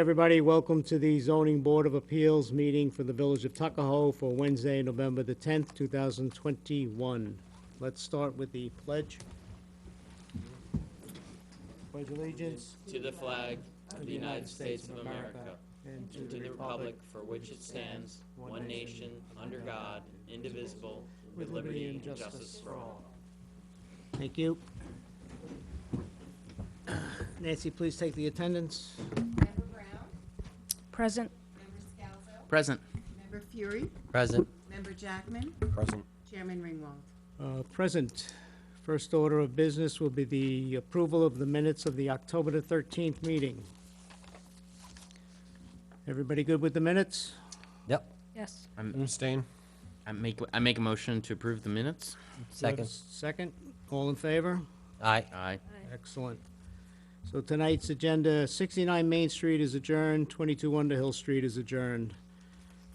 everybody. Welcome to the Zoning Board of Appeals meeting for the Village of Tuckahoe for Wednesday, November the 10th, 2021. Let's start with the pledge. Pledge allegiance to the flag of the United States of America and to the republic for which it stands, one nation, under God, indivisible, with liberty and justice for all. Thank you. Nancy, please take the attendance. Member Brown? Present. Member Scalzo? Present. Member Fury? Present. Member Jackman? Present. Chairman Ringwald? Present. First order of business will be the approval of the minutes of the October the 13th meeting. Everybody good with the minutes? Yep. Yes. Abstain. I make a motion to approve the minutes. Second. Second. All in favor? Aye. Aye. Excellent. So tonight's agenda, 69 Main Street is adjourned, 22 Underhill Street is adjourned.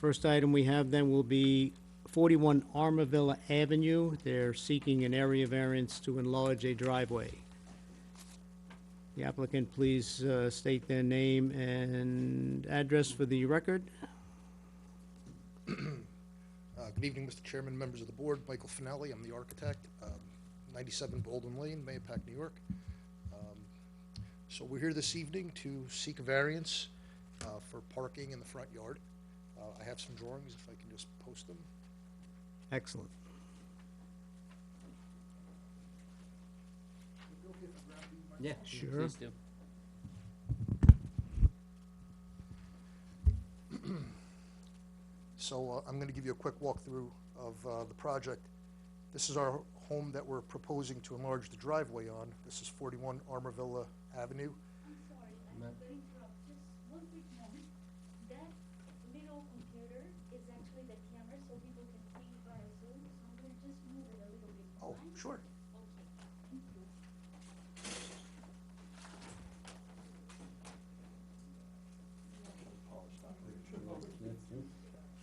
First item we have then will be 41 Armaville Avenue. They're seeking an area variance to enlarge a driveway. The applicant, please state their name and address for the record. Good evening, Mr. Chairman, members of the board. Michael Finelli, I'm the architect, 97 Bolden Lane, Mahopac, New York. So we're here this evening to seek a variance for parking in the front yard. I have some drawings, if I can just post them. Excellent. Yeah, Sure. please do. So I'm going to give you a quick walkthrough of the project. This is our home that we're proposing to enlarge the driveway on. This is 41 Armaville Avenue. I'm sorry, I'm going to interrupt. Just one quick moment. That little computer is actually the camera, so people can see via Zoom. So I'm going to just move it a little bit. Oh, Fine? sure. Okay, thank you.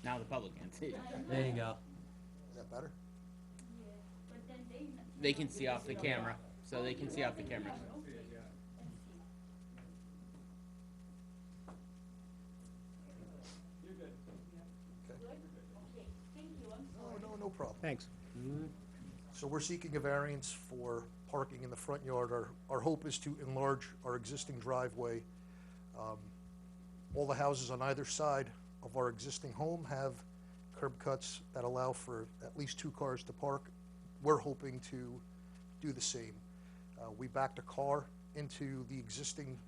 Now the public can see. There you go. Is that better? Yeah, but then They can see off the camera, so they can see off the camera. Okay, thank you, I'm sorry. No problem. Thanks. So we're seeking a variance for parking in the front yard. Our hope is to enlarge our existing driveway. All the houses on either side of our existing home have curb cuts that allow for at least 2 cars to park. We're hoping to do the same. We backed a car into the existing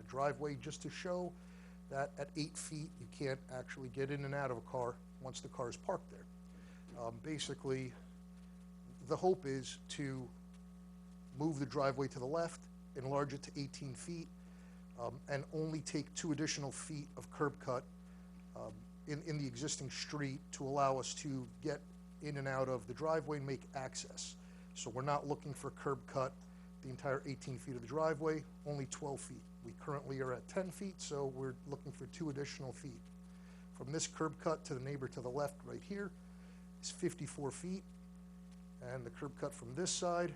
driveway just to show that at 8 feet, you can't actually get in and out of a car once the car is parked there. Basically, the hope is to move the driveway to the left, enlarge it to 18 feet, and only take 2 additional feet of curb cut in the existing street to allow us to get in and out of the driveway and make access. So we're not looking for curb cut the entire 18 feet of the driveway, only 12 feet. We currently are at 10 feet, so we're looking for 2 additional feet. From this curb cut to the neighbor to the left right here is 54 feet, and the curb cut from this side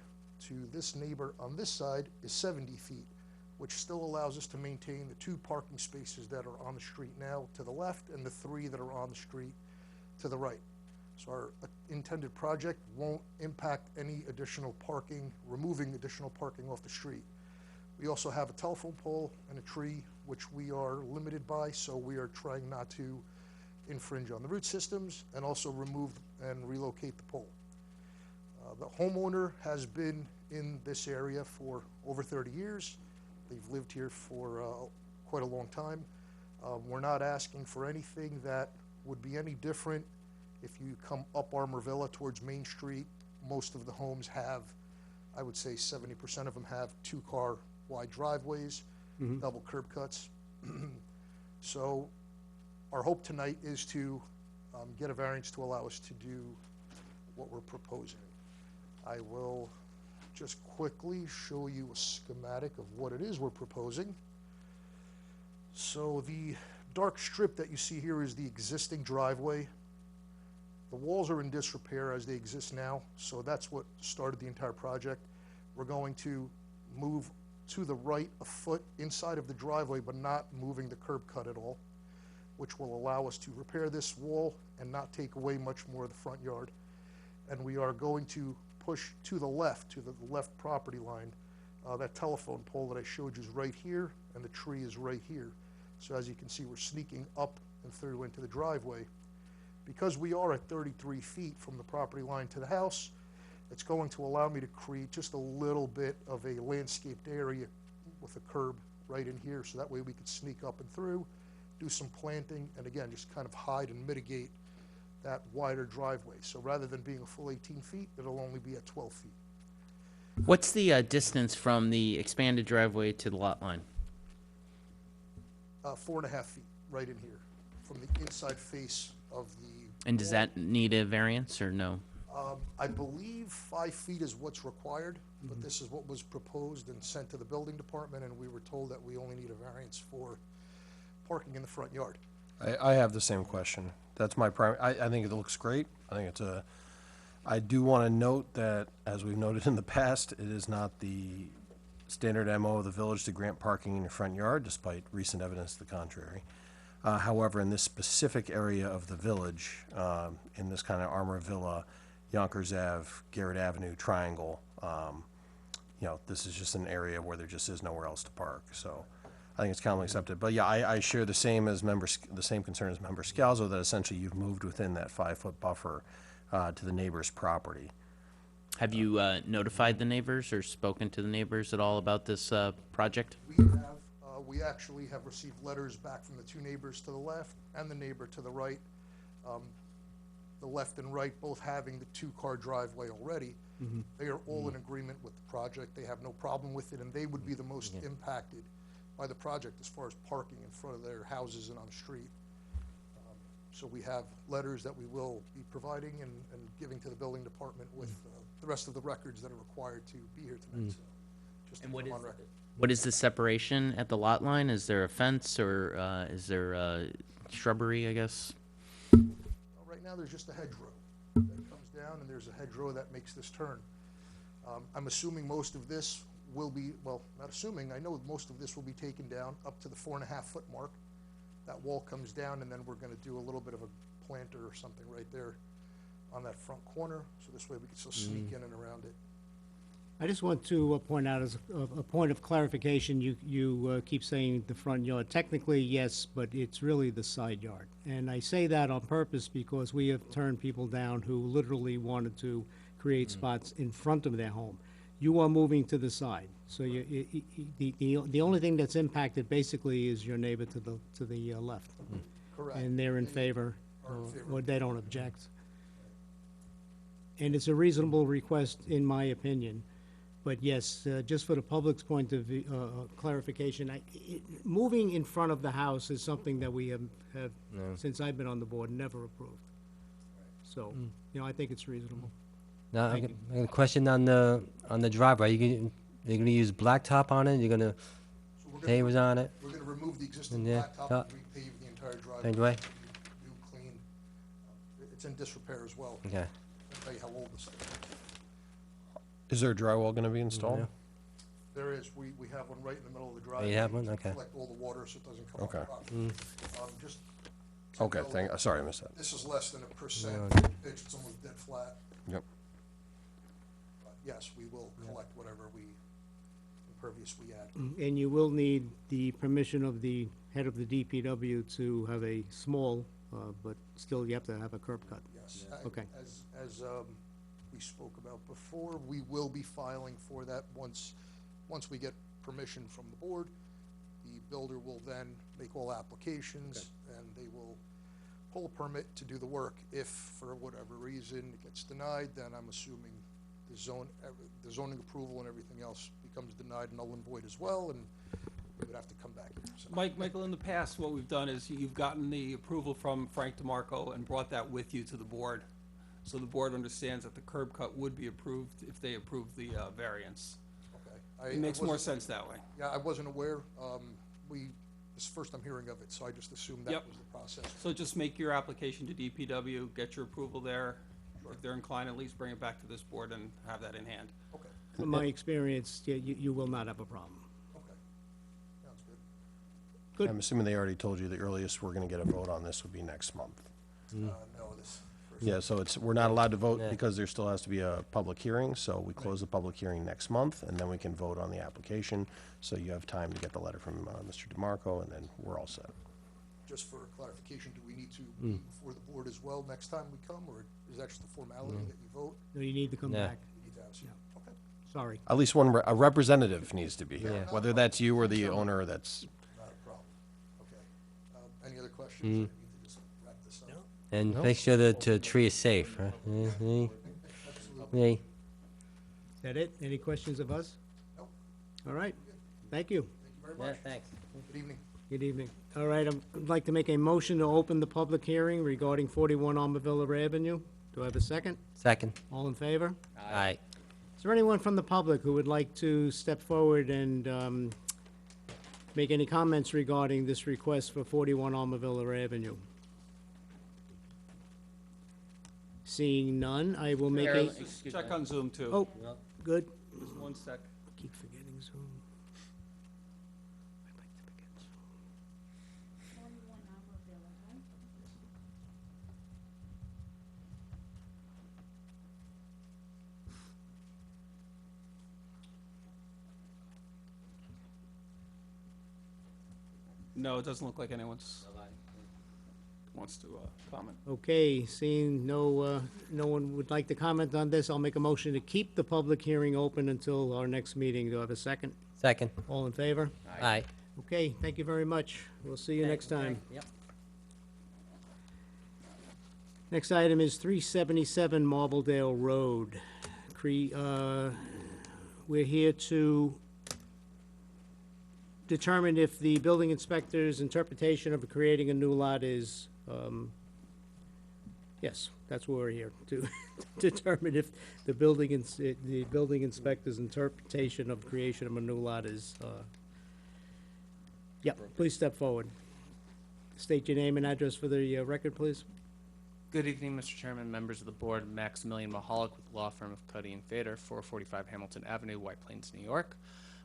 to this neighbor on this side is 70 feet, which still allows us to maintain the 2 parking spaces that are on the street now to the left and the 3 that are on the street to the right. So our intended project won't impact any additional parking, removing additional parking off the street. We also have a telephone pole and a tree, which we are limited by, so we are trying not to infringe on the root systems and also remove and relocate the pole. The homeowner has been in this area for over 30 years. They've lived here for quite a long time. We're not asking for anything that would be any different. If you come up Armaville towards Main Street, most of the homes have, I would say 70% of them have 2-car wide driveways, double curb cuts. So our hope tonight is to get a variance to allow us to do what we're proposing. I will just quickly show you a schematic of what it is we're proposing. So the dark strip that you see here is the existing driveway. The walls are in disrepair as they exist now, so that's what started the entire project. We're going to move to the right a foot inside of the driveway, but not moving the curb cut at all, which will allow us to repair this wall and not take away much more of the front yard. And we are going to push to the left property line. That telephone pole that I showed you is right here, and the tree is right here. So as you can see, we're sneaking up and through into the driveway. Because we are at 33 feet from the property line to the house, it's going to allow me to create just a little bit of a landscaped area with a curb right in here, so that way we could sneak up and through, do some planting, and again, just kind of hide and mitigate that wider driveway. So rather than being a full 18 feet, it'll only be at 12 feet. What's the distance from the expanded driveway to the lot line? 4.5 feet, right in here, from the inside face of the. And does that need a variance or no? I believe 5 feet is what's required, but this is what was proposed and sent to the building department, and we were told that we only need a variance for parking in the front yard. I have the same question. That's my primary, I think it looks great. I think it's a, I do want to note that, as we've noted in the past, it is not the standard MO of the village to grant parking in your front yard, despite recent evidence to the contrary. However, in this specific area of the village, in this kind of Armaville, Yonkers Ave, Garrett Avenue triangle, this is just an area where there just is nowhere else to park. So I think it's commonly accepted. But yeah, I share the same concern as Member Scalzo, that essentially you've moved within that 5-foot buffer to the neighbor's property. Have you notified the neighbors or spoken to the neighbors at all about this project? We actually have received letters back from the two neighbors to the left and the neighbor to the right. The left and right both having the 2-car driveway already. They are all in agreement with the project. They have no problem with it, and they would be the most impacted by the project as far as parking in front of their houses and on the street. So we have letters that we will be providing and giving to the building department with the rest of the records that are required to be here tonight. So just to And put what them is, on record. what is the separation at the lot line? Is there a fence or is there shrubbery, I guess? Right now, there's just a hedgerow that comes down, and there's a hedgerow that makes this turn. I'm assuming most of this will be, well, not assuming, I know most of this will be taken down up to the 4.5-foot mark. That wall comes down, and then we're going to do a little bit of a planter or something right there on that front corner, so this way we can still sneak in and around it. I just want to point out as a point of clarification, you keep saying the front yard. Technically, yes, but it's really the side yard. And I say that on purpose because we have turned people down who literally wanted to create spots in front of their home. You are moving to the side, so the only thing that's impacted basically is your neighbor to the left. Correct. And they're in favor, Are in favor. or they don't object. And it's a reasonable request, in my opinion. But yes, just for the public's point of view, clarification, moving in front of the house is something that we have, since I've been on the board, never approved. So, I think it's reasonable. Now, I Thank got a question on the driveway. You're gonna use blacktop on it? You're gonna So we're gonna- pavers on it? We're going to remove the existing Yeah, blacktop and repave the entire driveway. Same way? New, clean. It's in disrepair as well. Okay. I'll tell you how old this thing is. Is there drywall going to be installed? Yeah. There is, we have one right in the middle of the driveway. you have one? to Okay. Collect all the water so it doesn't come off the Okay. property. Just. to Okay, know, sorry, I missed that. This is less than 1% pitch, it's almost dead flat. Yep. But yes, we will collect whatever impervious we add. And you will need the permission of the head of the DPW to have a small, but still you have to have a curb cut. Yes. Okay. As we spoke about before, we will be filing for that once we get permission from the board. The builder will then make all applications, and they will pull a permit to do the work. If, for whatever reason, it gets denied, then I'm assuming the zoning approval and everything else becomes denied, null and void as well, and we would have to come back here. So- Michael, in the past, what we've done is you've gotten the approval from Frank DeMarco and brought that with you to the board. So the board understands that the curb cut would be approved if they approve the variance. Okay. It makes more wasn't- sense that way. Yeah, I wasn't aware. This is the first I'm hearing of it, so I just assumed that Yep. was the process. So just make your application to DPW, get your approval there. If they're inclined, at least bring it back to this board and have that in hand. Okay. From my experience, you will not have a problem. Good. I'm assuming they already told you the earliest we're gonna get a vote on this would be next month. No, this. Yeah, so we're not allowed to vote Yeah. because there still has to be a public hearing, so we close the public hearing next month, and then we can vote on the application. So you have time to get the letter from Mr. DeMarco, and then we're all set. Just for clarification, do we need to be before the board as well next time we come, or is that just a formality that you vote? No, you need to come Yeah. back. We need to have some, okay. Sorry. At least a representative needs to be here, Yeah. whether that's you or the owner that's, Not a problem. Okay. Any other questions? I need to just wrap this up. And make sure that the tree is safe, huh? Absolutely. Yeah. Is that it? Any questions of us? Nope. All right. Thank you. Thank you very much. Thanks. Good evening. Good evening. All right, I'd like to make a motion to open the public hearing regarding 41 Armaville Avenue. Do I have a second? Second. All in favor? Aye. Is there anyone from the public who would like to step forward and make any comments regarding this request for 41 Armaville Avenue? Seeing none, I will make a... Check on Zoom, too. Oh, good. Just 1 sec. Keep forgetting Zoom. I'd like to forget Zoom. 41 Armaville, right? No, it doesn't look like anyone's wants to comment. Okay, seeing no one would like to comment on this, I'll make a motion to keep the public hearing open until our next meeting. Do I have a second? Second. All in favor? Aye. Okay, thank you very much. We'll see you next time. Yep. Next item is 377 Marbledale Road. We're here to determine if the building inspector's interpretation of creating a new lot is, yes, that's what we're here, to determine if the building inspector's interpretation of creation of a new lot is, yep, please step forward. State your name and address for the record, please. Good evening, Mr. Chairman, members of the board. Maximilian Mahalik with the law firm of Cuddy and Fader, 445 Hamilton Avenue, White Plains, New York.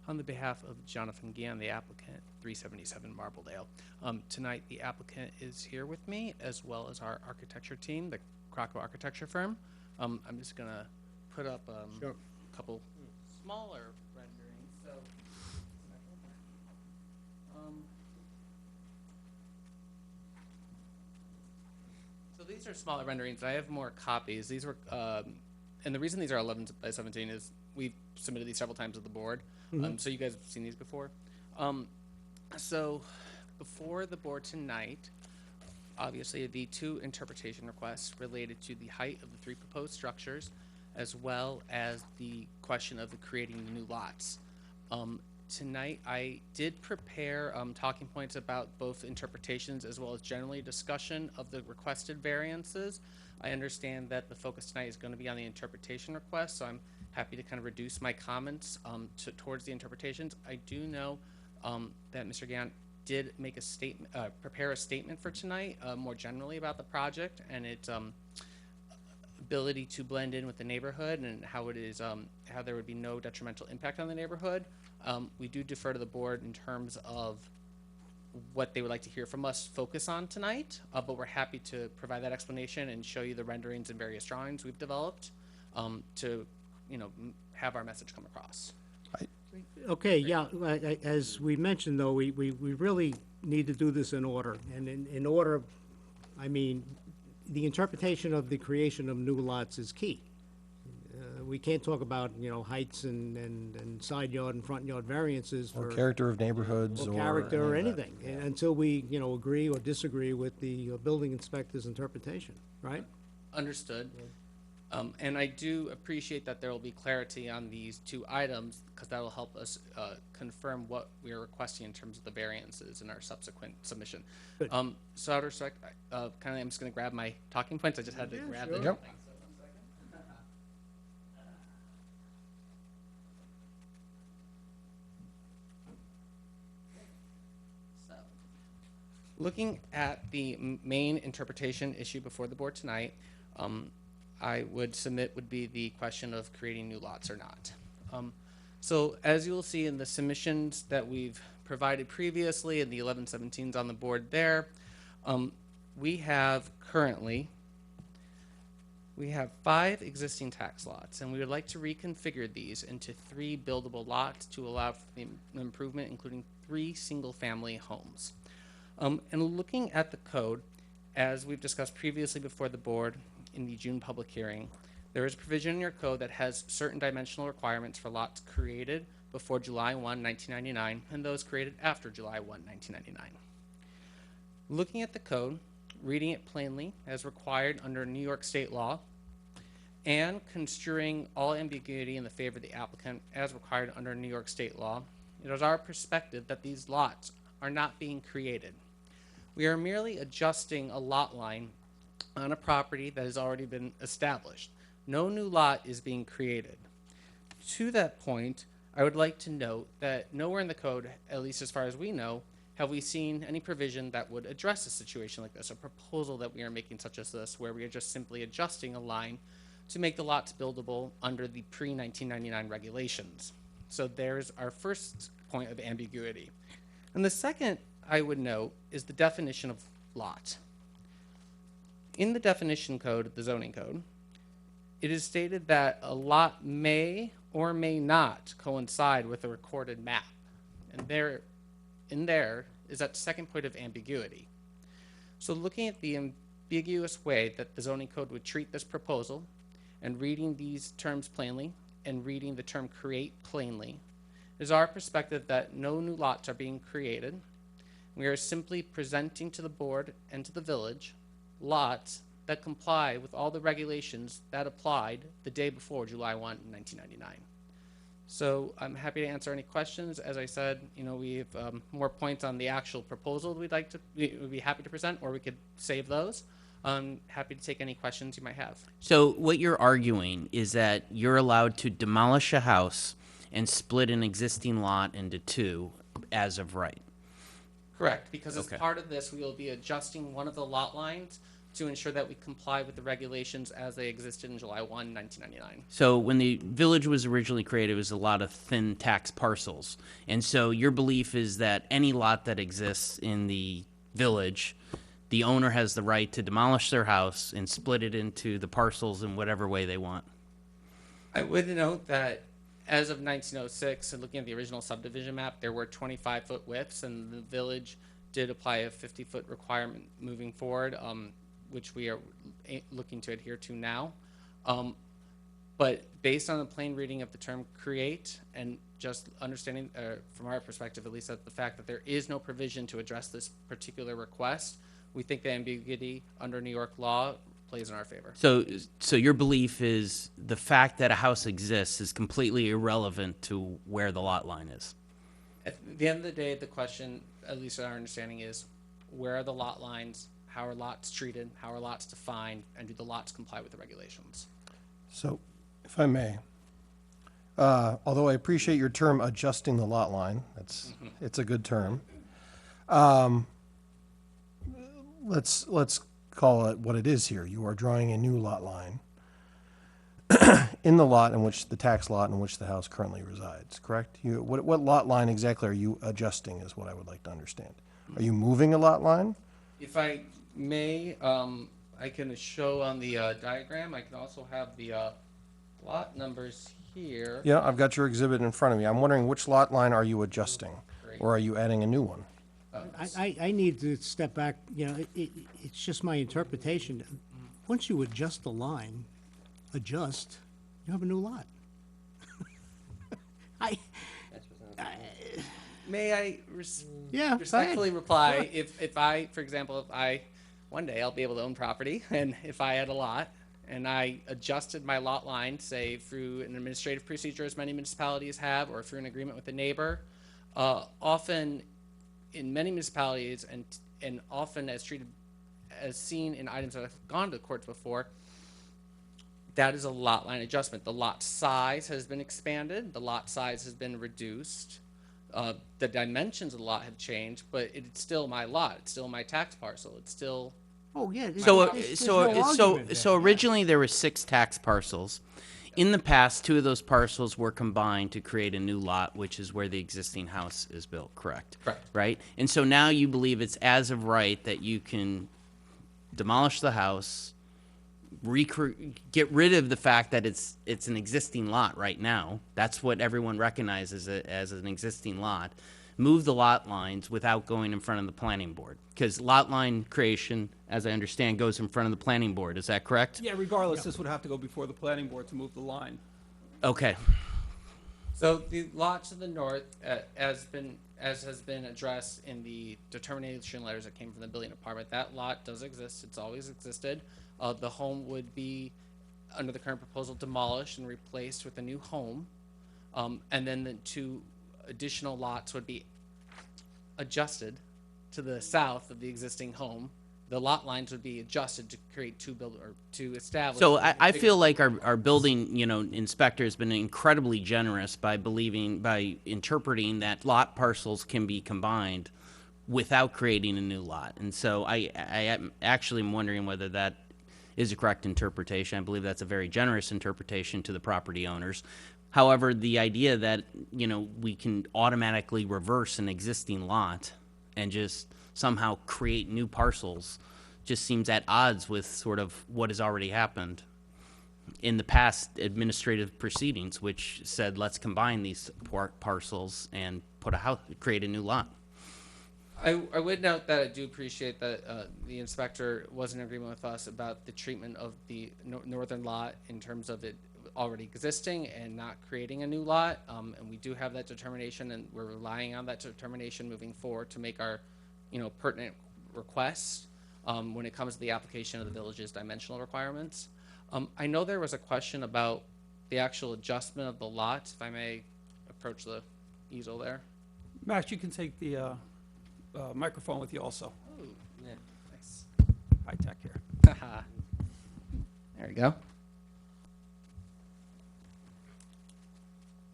On the behalf of Jonathan Gann, the applicant, 377 Marbledale. Tonight, the applicant is here with me, as well as our architecture team, the Krakow architecture firm. I'm just gonna put up Sure. a couple smaller renderings. So, so these are smaller renderings. I have more copies. These were, and the reason these are 11 by 17 is we've submitted these several times to the board. So you guys have seen these before. So before the board tonight, obviously the two interpretation requests related to the height of the three proposed structures, as well as the question of the creating the new lots. Tonight, I did prepare talking points about both interpretations as well as generally discussion of the requested variances. I understand that the focus tonight is going to be on the interpretation request, so I'm happy to kind of reduce my comments towards the interpretations. I do know that Mr. Gann did make a statement, prepare a statement for tonight, more generally about the project and its ability to blend in with the neighborhood and how it is, how there would be no detrimental impact on the neighborhood. We do defer to the board in terms of what they would like to hear from us focus on tonight, but we're happy to provide that explanation and show you the renderings and various drawings we've developed to, you know, have our message come across. Okay, yeah, as we mentioned, though, we really need to do this in order. And in order, I mean, the interpretation of the creation of new lots is key. We can't talk about, you know, heights and side yard and front yard variances or for... character of neighborhoods or or... character or any of that. anything, until we, you know, agree or disagree with the building inspector's interpretation, right? Understood. And I do appreciate that there will be clarity on these two items, because that will help us confirm what we are requesting in terms of the variances in our subsequent submission. Good. So out of respect, kind of, I'm just going to grab my talking points. I just had to grab sure. the Yep. thing. So 1 second. So, looking at the main interpretation issue before the board tonight, I would submit would be the question of creating new lots or not. So as you will see in the submissions that we've provided previously, and the 1117's on the board there. We have currently, we have 5 existing tax lots, and we would like to reconfigure these into 3 buildable lots to allow for the improvement, including 3 single-family homes. And looking at the code, as we've discussed previously before the board in the June public hearing, there is a provision in your code that has certain dimensional requirements for lots created before July 1, 1999, and those created after July 1, 1999. Looking at the code, reading it plainly as required under New York state law, and construing all ambiguity in the favor of the applicant as required under New York state law, it is our perspective that these lots are not being created. We are merely adjusting a lot line on a property that has already been established. No new lot is being created. To that point, I would like to note that nowhere in the code, at least as far as we know, have we seen any provision that would address a situation like this, a proposal that we are making such as this, where we are just simply adjusting a line to make the lots buildable under the pre-1999 regulations. So there's our first point of ambiguity. And the second I would note is the definition of lot. In the definition code, the zoning code, it is stated that a lot may or may not coincide with a recorded map. And in there is that second point of ambiguity. So looking at the ambiguous way that the zoning code would treat this proposal, and reading these terms plainly, and reading the term create plainly, it is our perspective that no new lots are being created. We are simply presenting to the board and to the village lots that comply with all the regulations that applied the day before July 1, 1999. So I'm happy to answer any questions. As I said, we have more points on the actual proposal we'd be happy to present, or we could save those. I'm happy to take any questions you might have. So what you're arguing is that you're allowed to demolish a house and split an existing lot into 2 as of right. Correct, because as Okay. part of this, we will be adjusting one of the lot lines to ensure that we comply with the regulations as they existed in July 1, 1999. So when the village was originally created, it was a lot of thin tax parcels. And so your belief is that any lot that exists in the village, the owner has the right to demolish their house and split it into the parcels in whatever way they want. I would note that as of 1906, and looking at the original subdivision map, there were 25-foot widths, and the village did apply a 50-foot requirement moving forward, which we are looking to adhere to now. But based on the plain reading of the term create, and just understanding, from our perspective at least, that the fact that there is no provision to address this particular request, we think the ambiguity under New York law plays in our favor. So your belief is the fact that a house exists is completely irrelevant to where the lot line is? At the end of the day, the question, at least our understanding, is where are the lot lines, how are lots treated, how are lots defined, and do the lots comply with the regulations? So, if I may, although I appreciate your term adjusting the lot line, it's a good term. Let's call it what it is here. You are drawing a new lot line in the lot in which the tax lot in which the house currently resides, correct? What lot line exactly are you adjusting is what I would like to understand. Are you moving a lot line? If I may, I can show on the diagram. I can also have the lot numbers here. Yeah, I've got your exhibit in front of me. I'm wondering which lot line are you adjusting? Great. Or are you adding a new one? I need to step back, it's just my interpretation. Once you adjust the line, you have a new lot. May I Yeah, go respectfully ahead. reply? If I, for example, one day I'll be able to own property, and if I had a lot, and I adjusted my lot line, say through an administrative procedure as many municipalities have, or through an agreement with a neighbor, often in many municipalities, and often as seen in items that have gone to the courts before, that is a lot line adjustment. The lot size has been expanded, the lot size has been reduced, the dimensions of the lot have changed, but it's still my lot, it's still my tax parcel, it's still. Oh, yeah. So there's no argument there. originally there were 6 tax parcels. In the past, two of those parcels were combined to create a new lot, which is where the existing house is built, correct? Correct. Right? And so now you believe it's as of right that you can demolish the house, get rid of the fact that it's an existing lot right now. That's what everyone recognizes it as an existing lot. Move the lot lines without going in front of the planning board. Because lot line creation, as I understand, goes in front of the planning board. Is that correct? Yeah, regardless, this would have to go before the planning board to move the line. Okay. So the lot to the north, as has been addressed in the determination letters that came from the building department, that lot does exist. It's always existed. The home would be, under the current proposal, demolished and replaced with a new home. And then the two additional lots would be adjusted to the south of the existing home. The lot lines would be adjusted to create to establish. So I feel like our building, inspector has been incredibly generous by interpreting that lot parcels can be combined without creating a new lot. And so I am actually wondering whether that is a correct interpretation. I believe that's a very generous interpretation to the property owners. However, the idea that, we can automatically reverse an existing lot and just somehow create new parcels just seems at odds with sort of what has already happened in the past administrative proceedings, which said, let's combine these parcels and create a new lot. I would note that I do appreciate that the inspector was in agreement with us about the treatment of the northern lot in terms of it already existing and not creating a new lot. And we do have that determination, and we're relying on that determination moving forward to make our, pertinent requests when it comes to the application of the village's dimensional requirements. I know there was a question about the actual adjustment of the lot. If I may approach the easel there. Max, you can take the microphone with you also. Oh, yeah, nice. High tech here. Haha. There we go.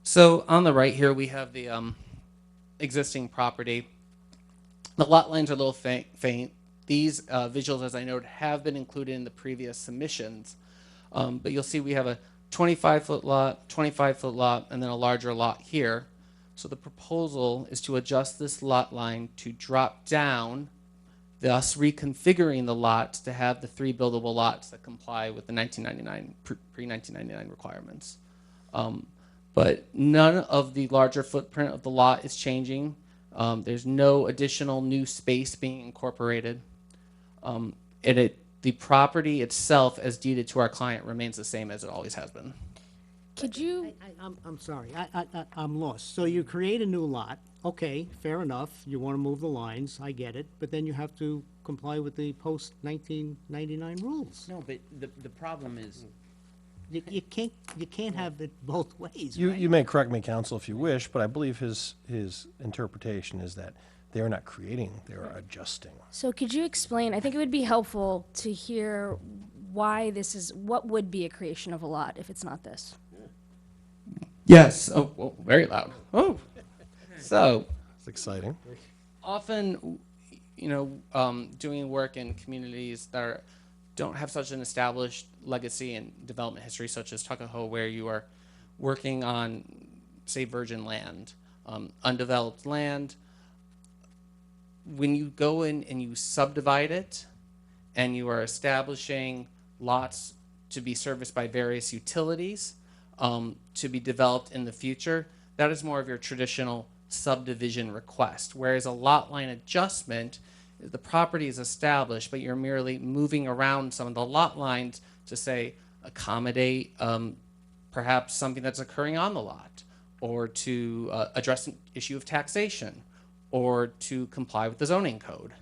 So on the right here, we have the existing property. The lot lines are a little faint. These visuals, as I noted, have been included in the previous submissions. But you'll see we have a 25-foot lot, 25-foot lot, and then a larger lot here. So the proposal is to adjust this lot line to drop down, thus reconfiguring the lots to have the 3 buildable lots that comply with the pre-1999 requirements. But none of the larger footprint of the lot is changing. There's no additional new space being incorporated. The property itself, as deeded to our client, remains the same as it always has been. Could you, I'm sorry, I'm lost. So you create a new lot, okay, fair enough, you want to move the lines, I get it, but then you have to comply with the post-1999 rules. No, but the problem is, You can't have it both ways, You, right? you may correct me, counsel, if you wish, but I believe his interpretation is that they are not creating, they are adjusting. so could you explain, I think it would be helpful to hear why what would be a creation of a lot if it's not this? Yes. Oh, well, very loud. Oh. So It's exciting. often, doing work in communities that don't have such an established legacy and development history, such as Tuckahoe, where you are working on, say, virgin land, undeveloped land. When you go in and you subdivide it, and you are establishing lots to be serviced by various utilities, to be developed in the future, that is more of your traditional subdivision request. Whereas a lot line adjustment, the property is established, but you're merely moving around some of the lot lines to, say, accommodate perhaps something that's occurring on the lot, or to address an issue of taxation, or to comply with the zoning code.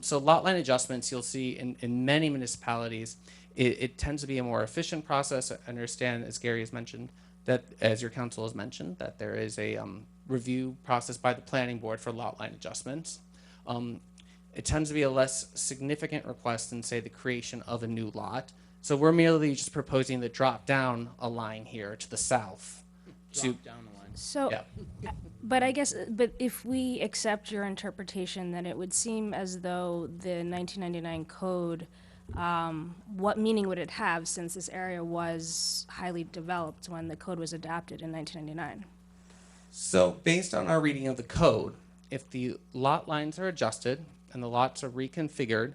So lot line adjustments, you'll see in many municipalities, it tends to be a more efficient process. I understand, as Gary has mentioned, that, as your council has mentioned, that there is a review process by the planning board for lot line adjustments. It tends to be a less significant request than, say, the creation of a new lot. So we're merely just proposing to drop down a line here to the south. drop down the line. So, Yeah. but I guess, but if we accept your interpretation, then it would seem as though the 1999 code what meaning would it have since this area was highly developed when the code was adopted in 1999? So, based on our reading of the code, if the lot lines are adjusted and the lots are reconfigured,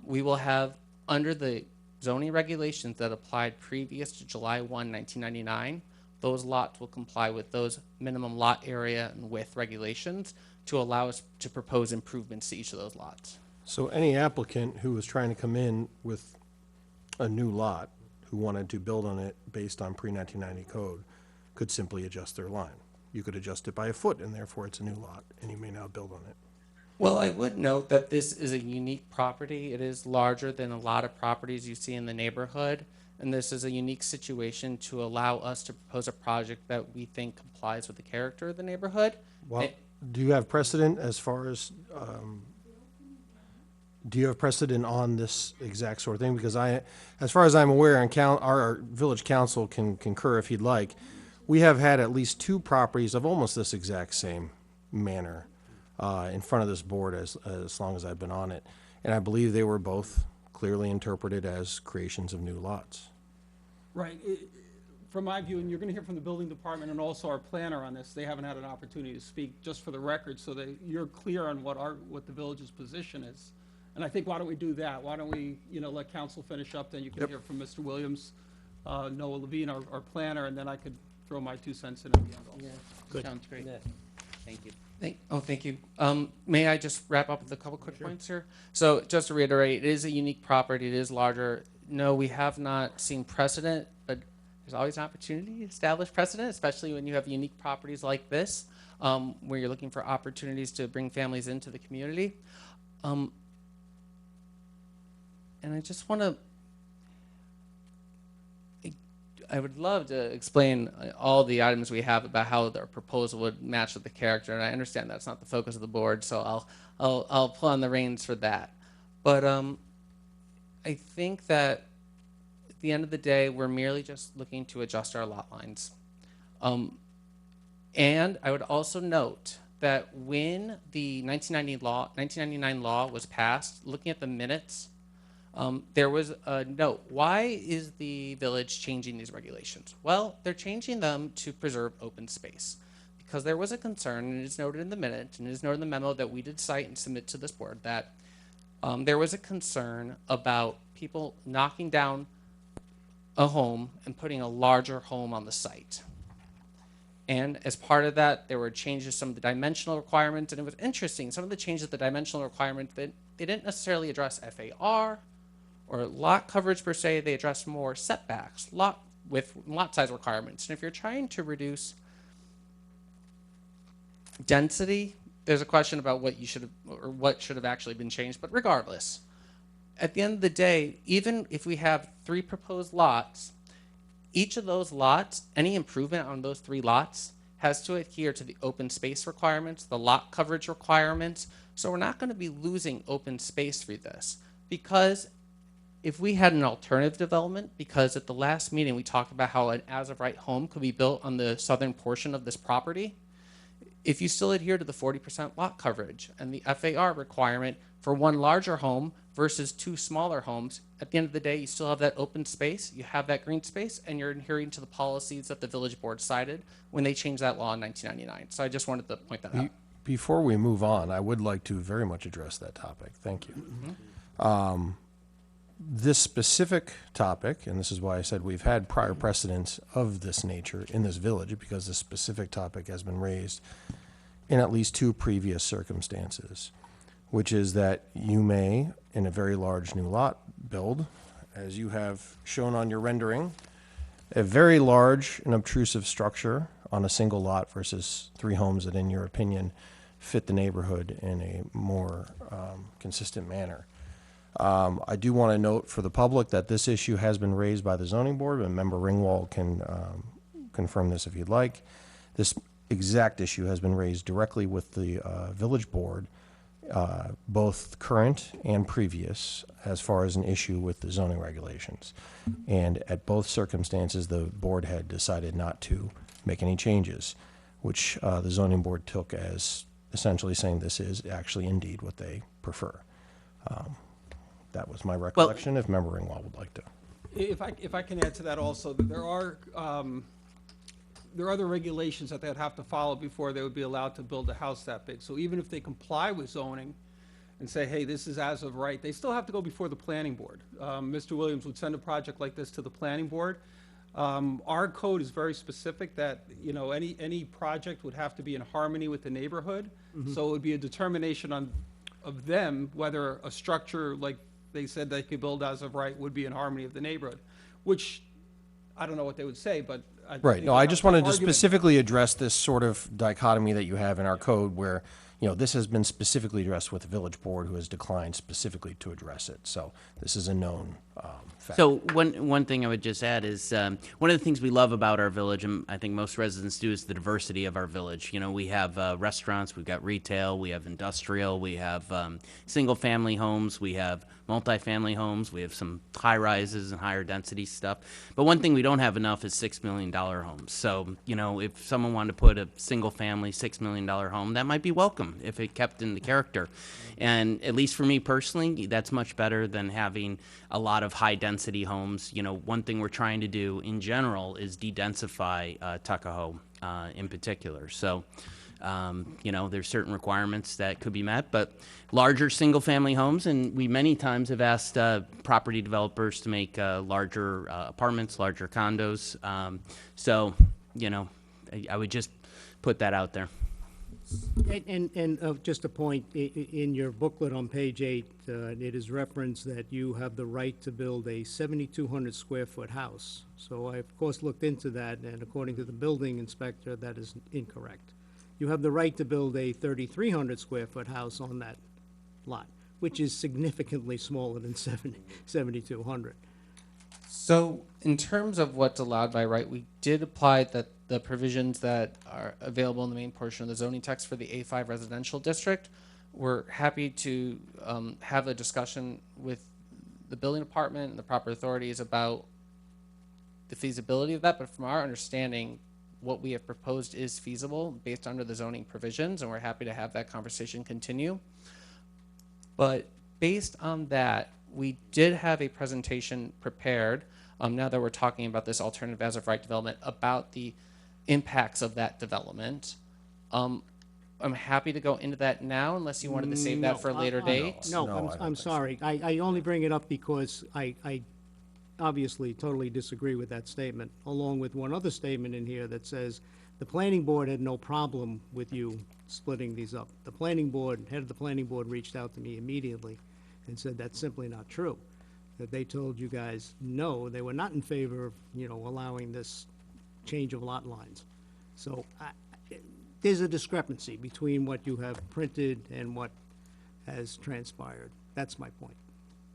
we will have, under the zoning regulations that applied previous to July 1, 1999, those lots will comply with those minimum lot area and width regulations to allow us to propose improvements to each of those lots. So any applicant who was trying to come in with a new lot, who wanted to build on it based on pre-1990 code, could simply adjust their line. You could adjust it by a foot, and therefore it's a new lot, and you may now build on it. Well, I would note that this is a unique property. It is larger than a lot of properties you see in the neighborhood, and this is a unique situation to allow us to propose a project that we think complies with the character of the neighborhood. Well, do you have precedent as far as, do you have precedent on this exact sort of thing? Because as far as I'm aware, and our village council can concur if he'd like, we have had at least 2 properties of almost this exact same manner in front of this board as long as I've been on it. And I believe they were both clearly interpreted as creations of new lots. Right. From my view, and you're going to hear from the building department and also our planner on this, they haven't had an opportunity to speak, just for the record, so that you're clear on what the village's position is. And I think, why don't we do that? Why don't we, let council finish up, then you can hear from Mr. Williams, Noah Levine, our planner, and then I could throw my 2 cents in at the end also. Good. Sounds great. Thank you. Thank you. May I just wrap up with a couple quick points here? So just to reiterate, it is a unique property. It is larger. No, we have not seen precedent, but there's always an opportunity to establish precedent, especially when you have unique properties like this, where you're looking for opportunities to bring families into the community. And I just want to, I would love to explain all the items we have about how their proposal would match with the character, and I understand that's not the focus of the board, so I'll pull on the reins for that. But I think that at the end of the day, we're merely just looking to adjust our lot lines. And I would also note that when the 1999 law was passed, looking at the minutes, there was a note. Why is the village changing these regulations? Well, they're changing them to preserve open space, because there was a concern, and it is noted in the minute, and it is noted in the memo that we did cite and submit to this board, that there was a concern about people knocking down a home and putting a larger home on the site. And as part of that, there were changes to some of the dimensional requirements, and it was interesting. Some of the changes to the dimensional requirements, that they didn't necessarily address FAR or lot coverage per se. They addressed more setbacks, lot size requirements. And if you're trying to reduce density, there's a question about what should have actually been changed. But regardless, at the end of the day, even if we have 3 proposed lots, each of those lots, any improvement on those 3 lots, has to adhere to the open space requirements, the lot coverage requirements. So we're not going to be losing open space for this, because if we had an alternative development, because at the last meeting we talked about how an as-of-right home could be built on the southern portion of this property, if you still adhere to the 40% lot coverage and the FAR requirement for 1 larger home versus 2 smaller homes, at the end of the day, you still have that open space, you have that green space, and you're adhering to the policies that the village board cited when they changed that law in 1999. So I just wanted to point that out. Before we move on, I would like to very much address that topic. Thank you. This specific topic, and this is why I said we've had prior precedents of this nature in this village, because this specific topic has been raised in at least 2 previous circumstances, which is that you may, in a very large new lot, build, as you have shown on your rendering, a very large and obtrusive structure on a single lot versus 3 homes that, in your opinion, fit the neighborhood in a more consistent manner. I do want to note for the public that this issue has been raised by the zoning board, and Member Ringwald can confirm this if you'd like. This exact issue has been raised directly with the village board, both current and previous, as far as an issue with the zoning regulations. And at both circumstances, the board had decided not to make any changes, which the zoning board took as essentially saying this is actually indeed what they prefer. That was my recollection, if Member Ringwald would like to. If I can add to that also, there are other regulations that they'd have to follow before they would be allowed to build a house that big. So even if they comply with zoning and say, hey, this is as of right, they still have to go before the planning board. Mr. Williams would send a project like this to the planning board. Our code is very specific that, you know, any project would have to be in harmony with the neighborhood. So it would be a determination of them whether a structure like they said they could build as of right would be in harmony of the neighborhood, which I don't know what they would say, but I Right, think no, we I have just some wanted to argument. specifically address this sort of dichotomy that you have in our code where, you know, this has been specifically addressed with the village board who has declined specifically to address it. So this is a known fact. So one thing I would just add is one of the things we love about our village, and I think most residents do, is the diversity of our village. You know, we have restaurants, we've got retail, we have industrial, we have single-family homes, we have multifamily homes, we have some high-rises and higher density stuff. But one thing we don't have enough is $6 million homes. So, you know, if someone wanted to put a single-family $6 million home, that might be welcome if it kept in the character. And at least for me personally, that's much better than having a lot of high-density homes. You know, one thing we're trying to do in general is de-densify Tuckahoe in particular. So, you know, there's certain requirements that could be met, but larger single-family homes, and we many times have asked property developers to make larger apartments, larger condos. So, you know, I would just put that out there. And just a point, in your booklet on page 8, it is referenced that you have the right to build a 7,200 square foot house. So I, of course, looked into that, and according to the building inspector, that is incorrect. You have the right to build a 3,300 square foot house on that lot, which is significantly smaller than 7,200. So, in terms of what's allowed by right, we did apply the provisions that are available in the main portion of the zoning text for the A5 residential district. We're happy to have a discussion with the building department and the proper authorities about the feasibility of that, but from our understanding, what we have proposed is feasible based under the zoning provisions, and we're happy to have that conversation continue. But based on that, we did have a presentation prepared, now that we're talking about this alternative as of right development, about the impacts of that development. I'm happy to go into that now, unless you wanted to save that for a later date. No, I No, don't I'm think so. sorry. I only bring it up because I obviously totally disagree with that statement, along with one other statement in here that says the planning board had no problem with you splitting these up. The planning board, head of the planning board reached out to me immediately and said that's simply not true. That they told you guys, no, they were not in favor of, you know, allowing this change of lot lines. So there's a discrepancy between what you have printed and what has transpired. That's my point.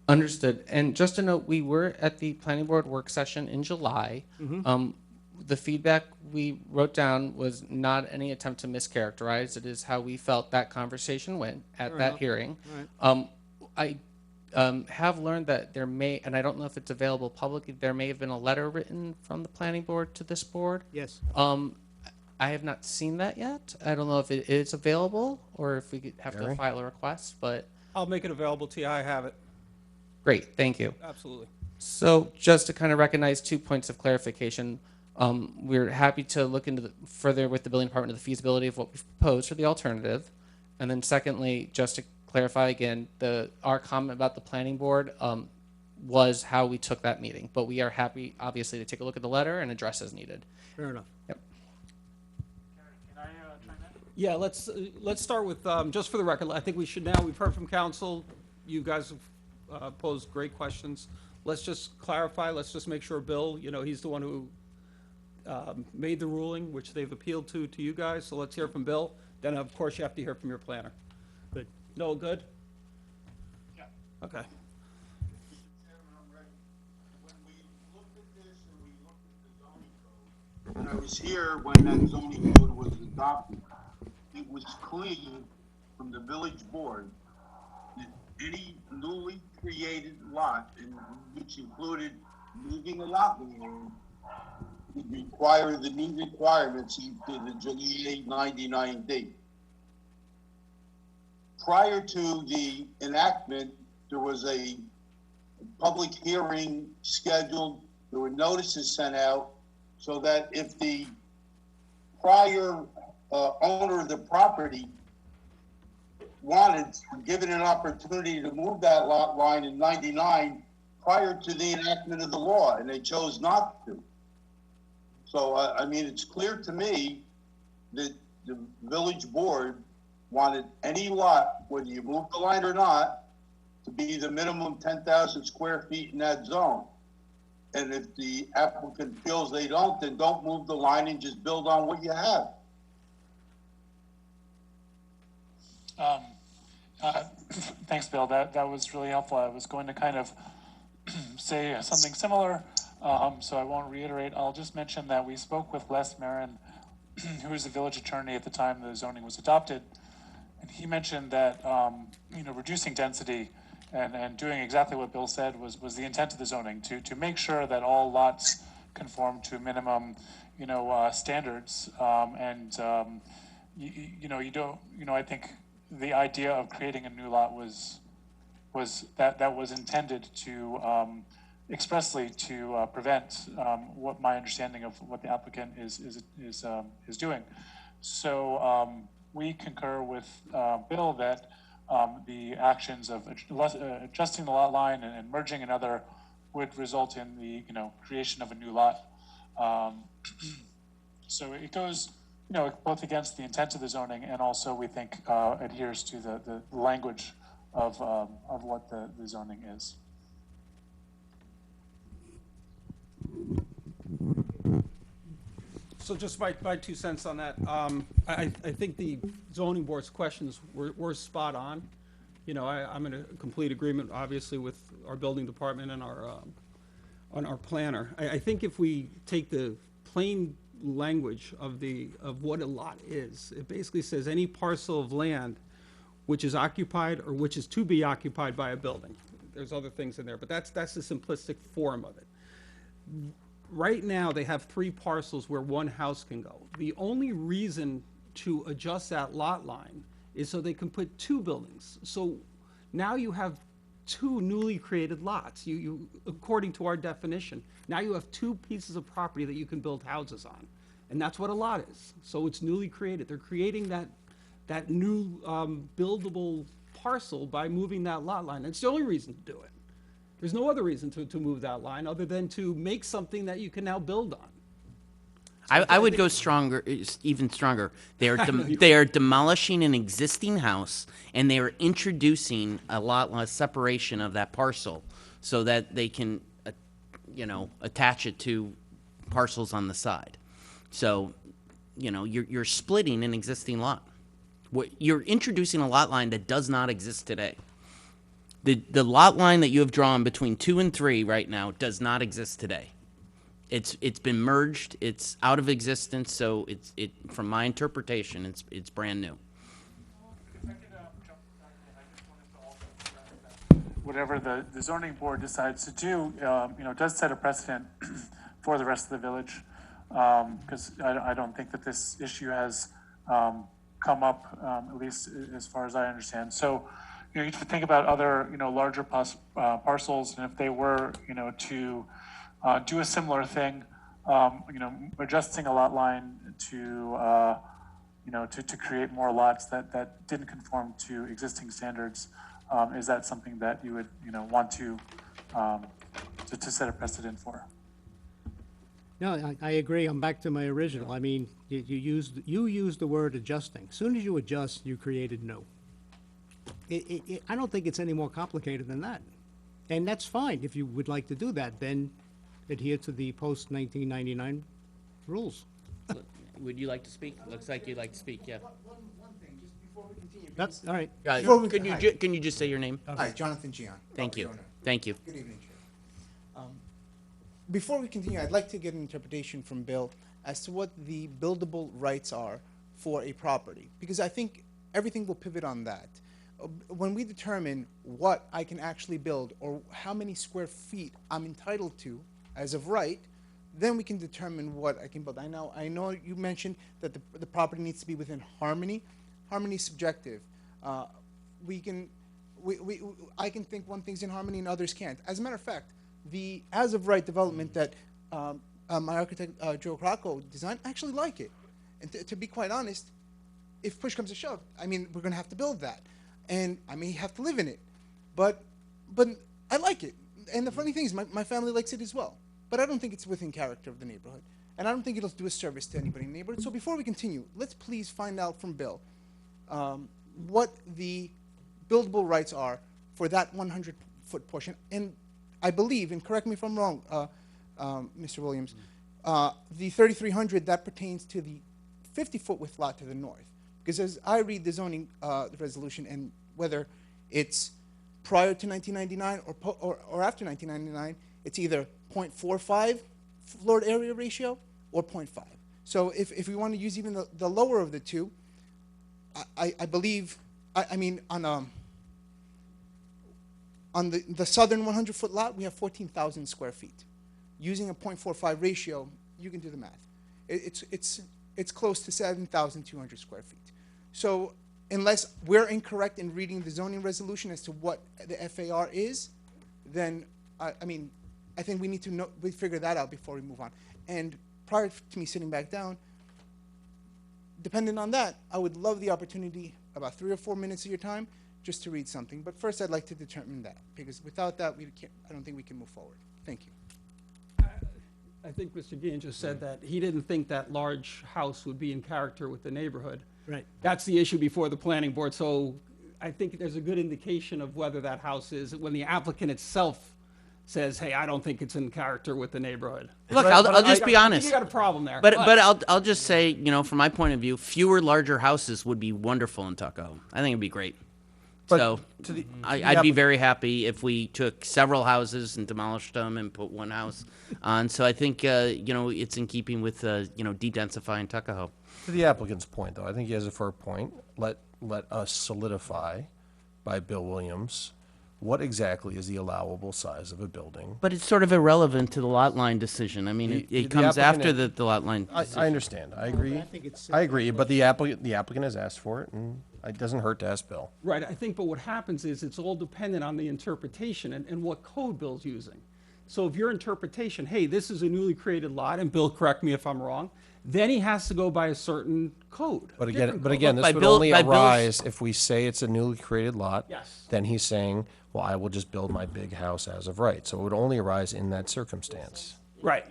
Understood. And just to note, we were at the planning board work session in July. The feedback we wrote down was not any attempt to mischaracterize. It is how we felt that conversation went at that hearing. I have learned that there may, and I don't know if it's available publicly, there may have been a letter written from the planning board to this board. Yes. I have not seen that yet. I don't know if it is available or if we could have to Gary? file a request, but I'll make it available to you. I have it. great, thank you. Absolutely. So just to kind of recognize 2 points of clarification, we're happy to look into further with the building department the feasibility of what we've proposed for the alternative. And then secondly, just to clarify again, our comment about the planning board was how we took that meeting. But we are happy, obviously, to take a look at the letter and address as needed. Fair enough. Yeah, let's start with, just for the record, I think we should now, we've heard from council, you guys have posed great questions. Let's just clarify, let's just make sure Bill, you know, he's the one who made the ruling, which they've appealed to you guys, so let's hear from Bill. Then, of course, you have to hear from your planner. Good. No, good? Yeah. Okay. When I was here when that zoning code was adopted, it was clear from the village board that any newly created lot, which included moving a lot line, would require the new requirements to the July 99 date. Prior to the enactment, there was a public hearing scheduled, there were notices sent out, so that if the prior owner of the property wanted, given an opportunity to move that lot line in 99 prior to the enactment of the law, and they chose not to. So, I mean, it's clear to me that the village board wanted any lot, whether you move the line or not, to be the minimum 10,000 square feet in that zone. And if the applicant feels they don't, then don't move the line and just build on what you have. Thanks, Bill. That was really helpful. I was going to kind of say something similar, so I won't reiterate. I'll just mention that we spoke with Les Marin, who was the village attorney at the time the zoning was adopted, and he mentioned that reducing density and doing exactly what Bill said was the intent of the zoning, to make sure that all lots conform to minimum standards, I think the idea of creating a new lot was intended to expressly to prevent what my understanding of what the applicant is doing. So we concur with Bill that the actions of adjusting the lot line and merging another would result in the creation of a new lot. So it goes both against the intent of the zoning and also we think adheres to the language of what the zoning is. So just my 2 cents on that. I think the zoning board's questions were spot on. I'm in a complete agreement, obviously, with our building department and our planner. I think if we take the plain language of what a lot is, it basically says any parcel of land which is occupied or which is to be occupied by a building. There's other things in there, but that's the simplistic form of it. Right now, they have 3 parcels where one house can go. The only reason to adjust that lot line is so they can put 2 buildings. So now you have 2 newly created lots. You according to our definition, now you have 2 pieces of property that you can build houses on. And that's what a lot is. So it's newly created. They're creating that new buildable parcel by moving that lot line. It's the only reason to do it. There's no other reason to move that line other than to make something that you can now build on. I would go stronger, even stronger. They are demolishing an existing house and they are introducing a separation of that parcel so that they can, attach it to parcels on the side. So, you're splitting an existing lot. You're introducing a lot line that does not exist today. The lot line that you have drawn between 2 and 3 right now does not exist today. It's been merged. It's out of existence. So from my interpretation, it's brand new. If I could jump back in, I just wanted to also correct that whatever the zoning board decides to do, does set a precedent for the rest of the village. Because I don't think that this issue has come up, at least as far as I understand. So, you have to think about other, larger parcels, and if they were, to do a similar thing, adjusting a lot line to, to create more lots that didn't conform to existing standards, is that something that you would, want to set a precedent for? No, I agree. I'm back to my original. I mean, you used the word adjusting. As soon as you adjust, you created new. I don't think it's any more complicated than that. And that's fine. If you would like to do that, then adhere to the post-1999 rules. Would you like to speak? Looks like you'd like to speak, yeah. One thing, just before we continue. That's, all right. Can you just say your name? Hi, Jonathan Gian. Thank you. property owner. Thank you. Good evening, Chair. Before we continue, I'd like to get an interpretation from Bill as to what the buildable rights are for a property, because I think everything will pivot on that. When we determine what I can actually build or how many square feet I'm entitled to as of right, then we can determine what I can build. I know you mentioned that the property needs to be within harmony. Harmony is subjective. I can think one thing's in harmony and others can't. As a matter of fact, the as-of-right development that my architect, Joe Crocco, designed, I actually like it. And to be quite honest, if push comes to shove, I mean, we're going to have to build that. And I may have to live in it. But I like it. And the funny thing is, my family likes it as well. But I don't think it's within character of the neighborhood. And I don't think it'll do a service to anybody in the neighborhood. So before we continue, let's please find out from Bill what the buildable rights are for that 100-foot portion. And I believe, and correct me if I'm wrong, Mr. Williams, the 3,300, that pertains to the 50-foot width lot to the north. Because as I read the zoning resolution, and whether it's prior to 1999 or after 1999, it's either 0.45 floor area ratio or 0.5. So if we want to use even the lower of the two, I believe, I mean, on the southern 100-foot lot, we have 14,000 square feet. Using a 0.45 ratio, you can do the math. It's close to 7,200 square feet. So unless we're incorrect in reading the zoning resolution as to what the FAR is, then I mean, I think we need to figure that out before we move on. And prior to me sitting back down, depending on that, I would love the opportunity, about 3 or 4 minutes of your time, just to read something. But first, I'd like to determine that, because without that, I don't think we can move forward. Thank you. I think Mr. Guillen just said that he didn't think that large house would be in character with the neighborhood. Right. That's the issue before the planning board, so I think there's a good indication of whether that house is, when the applicant itself says, hey, I don't think it's in character with the neighborhood. Look, I'll just be honest. You got a problem there. But I'll just say, you know, from my point of view, fewer larger houses would be wonderful in Tuckahoe. I think it'd be great. But So I'd be very happy if we took several houses and demolished them and put one house on. So I think, you know, it's in keeping with, you know, de-densifying Tuckahoe. To the applicant's point, though, I think he has a fair point. Let us solidify by Bill Williams what exactly is the allowable size of a building. But it's sort of irrelevant to the lot line decision. I mean, The it comes after applicant- the lot line I decision. understand. I agree. I think it's- I agree, but the applicant has asked for it, and it doesn't hurt to ask Bill. Right, I think, but what happens is it's all dependent on the interpretation and what code Bill's using. So if your interpretation, hey, this is a newly created lot, and Bill, correct me if I'm wrong, then he has to go by a certain code. But different code. again, this By would Bill- only by Bill's- arise if we say it's a newly created lot. Yes. Then he's saying, well, I will just build my big house as of right. So it would only arise in that circumstance. Right.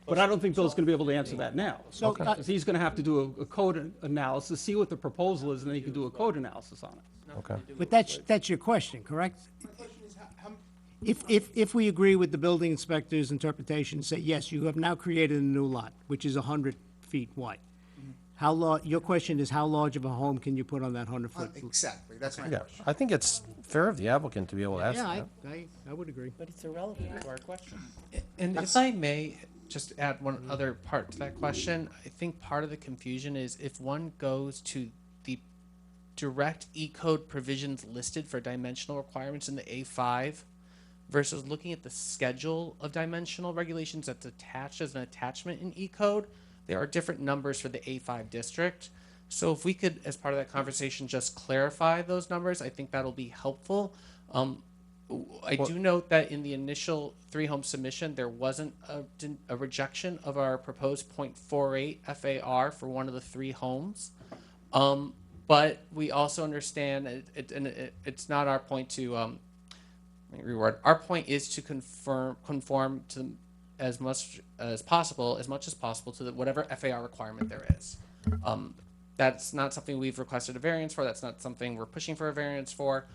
But I don't think Bill's gonna be able to answer that now. So, Because he's gonna have to do a code analysis, see what the proposal is, and then he can do a code analysis on it. Okay. But that's your question, correct? If we agree with the building inspector's interpretation, say, yes, you have now created a new lot, which is 100 feet wide. Your question is, how large of a home can you put on that 100-foot? Exactly, that's my Yeah, question. I think it's fair of the applicant to be able to ask Yeah, that. I would agree. But it's irrelevant to our question. And if I may just add one other part to that question, I think part of the confusion is if one goes to the direct E-code provisions listed for dimensional requirements in the A5 versus looking at the schedule of dimensional regulations that's attached as an attachment in E-code, there are different numbers for the A5 district. So if we could, as part of that conversation, just clarify those numbers, I think that'll be helpful. I do note that in the initial 3-home submission, there wasn't a rejection of our proposed 0.48 FAR for one of the 3 homes. But we also understand, it's not our point to, let me reword, our point is to conform to as much as possible to whatever FAR requirement there is. That's not something we've requested a variance for, that's not something we're pushing for a variance for.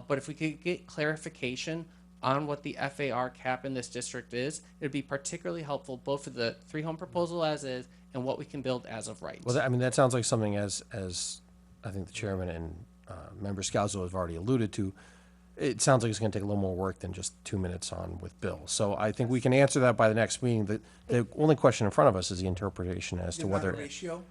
But if we could get clarification on what the FAR cap in this district is, it'd be particularly helpful both for the 3-home proposal as is and what we can build as of right. Well, I mean, that sounds like something as I think the chairman and member Scalzo have already alluded to. It sounds like it's going to take a little more work than just 2 minutes on with Bill. So I think we can answer that by the next meeting. The only question in front of us is the interpretation as to whether. Ratio?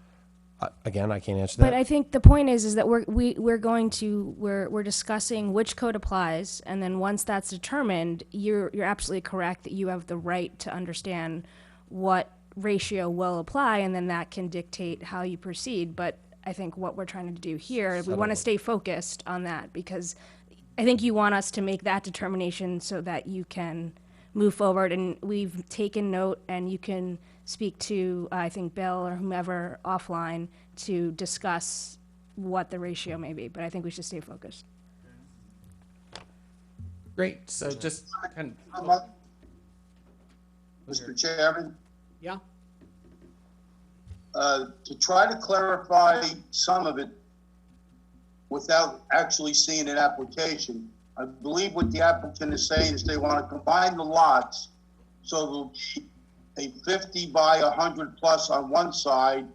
Again, I can't answer that. But I think the point is that we're discussing which code applies, and then once that's determined, you're absolutely correct that you have the right to understand what ratio will apply, and then that can dictate how you proceed. But I think, what we're trying to do here. We Settle want to it. stay focused on that because I think you want us to make that determination so that you can move forward. And we've taken note, and you can speak to, I think, Bill or whomever offline to discuss what the ratio may be. But I think we should stay focused. Great, so just kind Mr. Chairman, Yeah? to try to clarify some of it without actually seeing an application, I believe what the applicant is saying is they want to combine the lots, so there'll be a 50 by 100 plus on one side,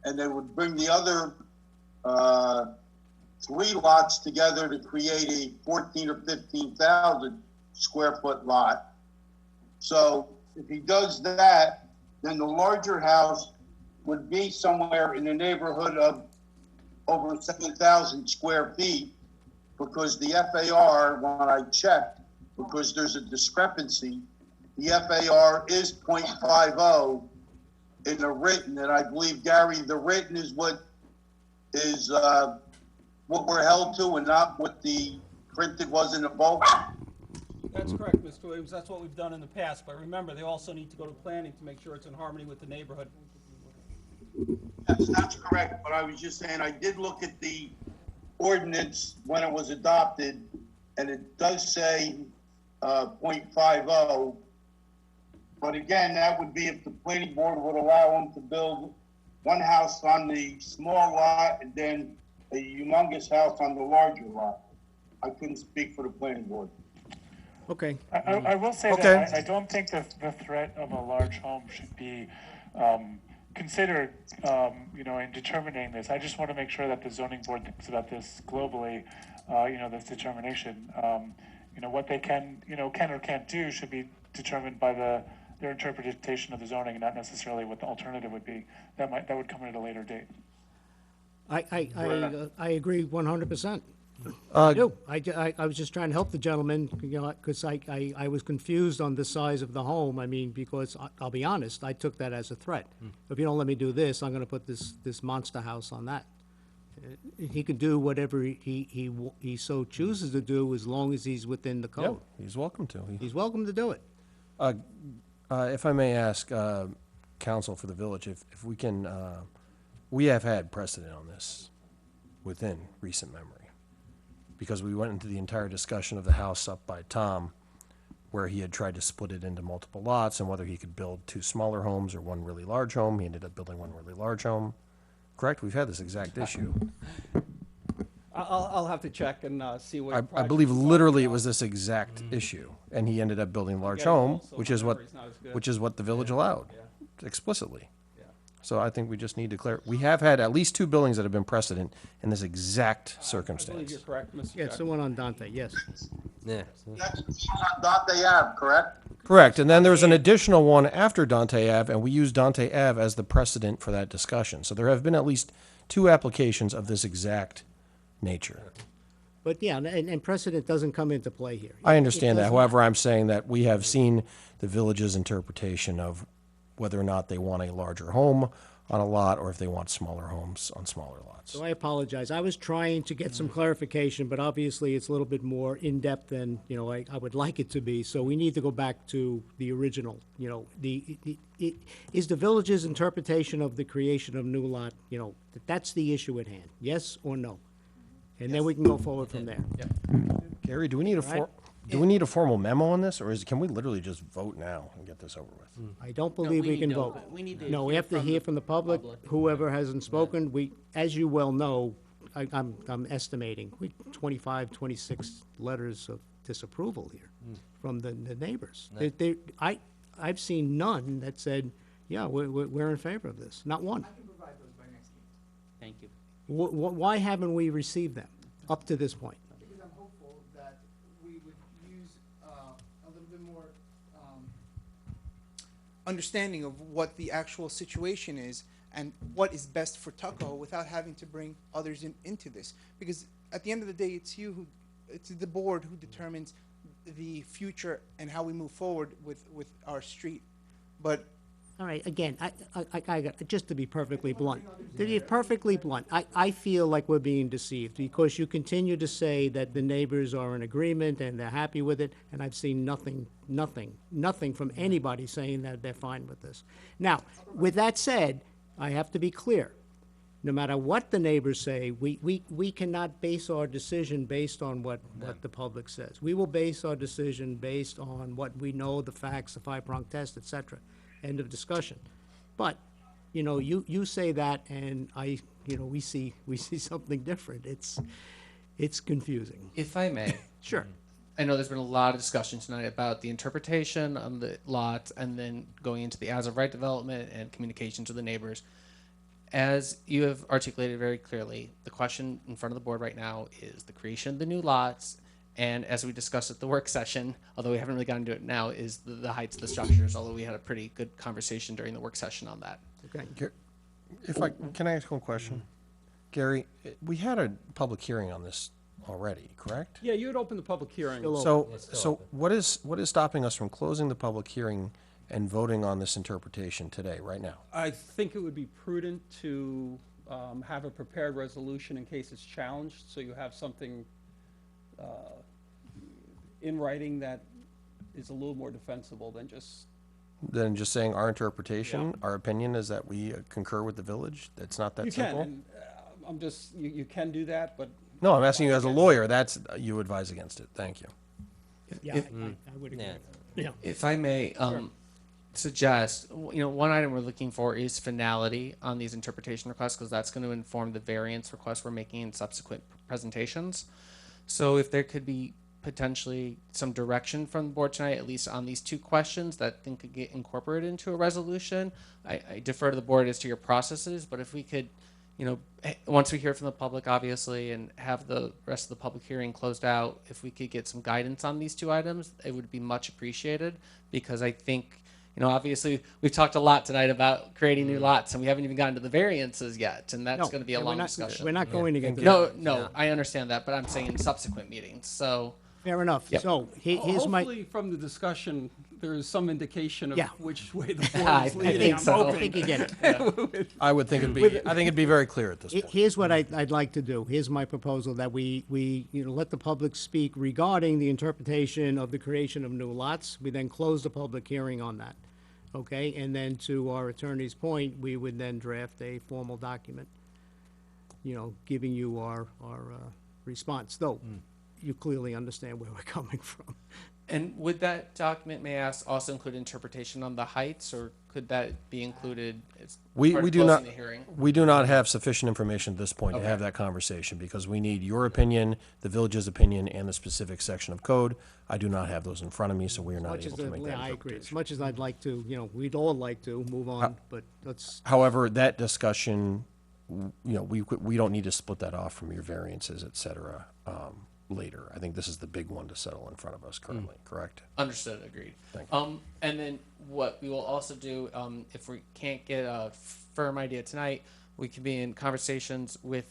and they would bring the other 3 lots together to create a 14 or 15,000 square foot lot. So if he does that, then the larger house would be somewhere in the neighborhood of over 7,000 square feet, because the FAR, when I checked, because there's a discrepancy, the FAR is 0.50 in the written, and I believe, Gary, the written is what we're held to and not what the printed was in the bulk. That's correct, Mr. Williams. That's what we've done in the past. But remember, they also need to go to planning to make sure it's in harmony with the neighborhood. Yes, that's correct, but I was just saying, I did look at the ordinance when it was adopted, and it does say 0.50. But again, that would be if the planning board would allow them to build one house on the small lot and then a humongous house on the larger lot. I couldn't speak for the planning board. Okay. I will say Okay. that I don't think the threat of a large home should be considered, in determining this. I just want to make sure that the zoning board thinks about this globally, this determination. What they can or can't do should be determined by their interpretation of the zoning, and not necessarily what the alternative would be. That would come at a later date. I agree 100%. Uh, do. I was just trying to help the gentleman, because I was confused on the size of the home. I mean, because I'll be honest, I took that as a threat. If you don't let me do this, I'm gonna put this monster house on that. He can do whatever he so chooses to do, as long as he's within the Yeah, code. he's welcome to. He's welcome to do it. If I may ask, counsel for the village, if we can, we have had precedent on this within recent memory, because we went into the entire discussion of the house up by Tom, where he had tried to split it into multiple lots, and whether he could build 2 smaller homes or 1 really large home. He ended up building 1 really large home. Correct? We've had this exact issue. I'll have to check and see what. I believe literally it was this exact issue, and he ended up building a large Again, home, also, which my is what, memory's not as good. which is what the village allowed explicitly. Yeah. So I think we just need to clear, we have had at least 2 buildings that have been precedent in this exact I believe circumstance. you're correct, Mr. Yeah, it's the Jackman. one on Dante, yes. Yeah. That's on Dante Ave, correct? Correct, and then there was an additional one after Dante Ave, and we used Dante Ave as the precedent for that discussion. So there have been at least 2 applications of this exact nature. But yeah, and precedent doesn't come into play here. I It understand that. does However, I'm saying that we have seen the village's interpretation of whether or not they want a larger home on a lot, or if they want smaller homes on smaller lots. So I apologize. I was trying to get some clarification, but obviously it's a little bit more in-depth than, I would like it to be. So we need to go back to the original, is the village's interpretation of the creation of new lot, that's the issue at hand, yes or no? And then we can go forward from there. Gary, do we need Right. do we need a formal memo on this, or can we literally just vote now and get this over with? I don't believe we can vote. No, we have to hear from the public, whoever hasn't spoken. As you well know, I'm estimating, 26 letters of disapproval here from the neighbors. I've seen none that said, yeah, we're in favor of this, not one. I can provide those by next meeting. Thank you. Why haven't we received them up to this point? Because I'm hopeful that we would use a little bit more understanding of what the actual situation is and what is best for Tuckahoe without having to bring others into this. Because at the end of the day, it's the board who determines the future and how we move forward with our street. But all right, again, just to be perfectly blunt, I feel like we're being deceived, because you continue to say that the neighbors are in agreement and they're happy with it, and I've seen nothing from anybody saying that they're fine with this. Now, with that said, I have to be clear. No matter what the neighbors say, we cannot base our decision based on what the public says. We will base our decision based on what we know, the facts, the five-prong test, et cetera. End of discussion. But, you know, you say that, and we see something different. It's confusing. If I may. Sure. I know there's been a lot of discussion tonight about the interpretation of the lot and then going into the as-of-right development and communication to the neighbors. As you have articulated very clearly, the question in front of the board right now is the creation of the new lots, and as we discussed at the work session, although we haven't really gotten to it now, is the heights of the structures, although we had a pretty good conversation during the work session on that. Okay. Can I ask one question? Gary, we had a public hearing on this already, correct? Yeah, you had opened the public hearing. So what is stopping us from closing the public hearing and voting on this interpretation today, right now? I think it would be prudent to have a prepared resolution in case it's challenged, so you have something in writing that is a little more defensible than just. Then just saying our interpretation, our opinion is that we concur with the village? It's not that simple? You can, and I'm just, you can do that, but. No, I'm asking you as a lawyer, you advise against it, thank you. Yeah, I would agree. Yeah. If I may suggest, one item we're looking for is finality on these interpretation requests, because that's going to inform the variance requests we're making in subsequent presentations. So if there could be potentially some direction from the board tonight, at least on these two questions that then could get incorporated into a resolution. I defer to the board as to your processes, but if we could, once we hear from the public, obviously, and have the rest of the public hearing closed out, if we could get some guidance on these two items, it would be much appreciated, because I think, obviously, we've talked a lot tonight about creating new lots, and we haven't even gotten to the variances yet, and that's going to be a long discussion. We're not going to get to that. No, I understand that, but I'm saying in subsequent meetings, so. Fair enough. Yep. So here's my. Hopefully, from the discussion, there is some indication of Yeah. which way the board I is think leading. I'm so. I hoping. think you get it. I think it'd be very clear at this point. Here's what I'd like to do. Here's my proposal, that we let the public speak regarding the interpretation of the creation of new lots. We then close the public hearing on that, okay? And then, to our attorney's point, we would then draft a formal document, giving you our response, though you clearly understand where we're coming from. And would that document, may I ask, also include interpretation on the heights, or could that be included as We part of do not, closing the hearing? we do not have sufficient information at this point to have that conversation, because we need your opinion, the village's opinion, and the specific section of code. I do not have those in front of me, so we are not able to make that I agree. As interpretation. much as I'd like to, we'd all like to move on, but let's, However, that discussion, we don't need to split that off from your variances, et cetera, later. I think this is the big one to settle in front of us currently, correct? Understood, agreed. Thank you. And then what we will also do, if we can't get a firm idea tonight, we can be in conversations with